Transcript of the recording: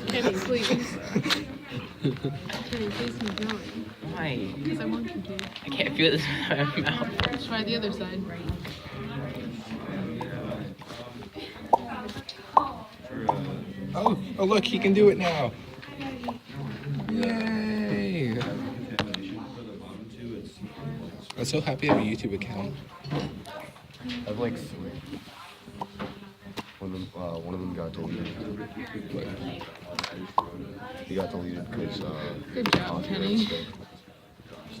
Kenny, please. Kenny, please keep going. Why? Because I want you to. I can't feel this in my mouth. Let's try the other side. Oh, look, he can do it now. Yay! I'm so happy I have a YouTube account. I have like 3. One of them got deleted. He got deleted because Good job, Kenny.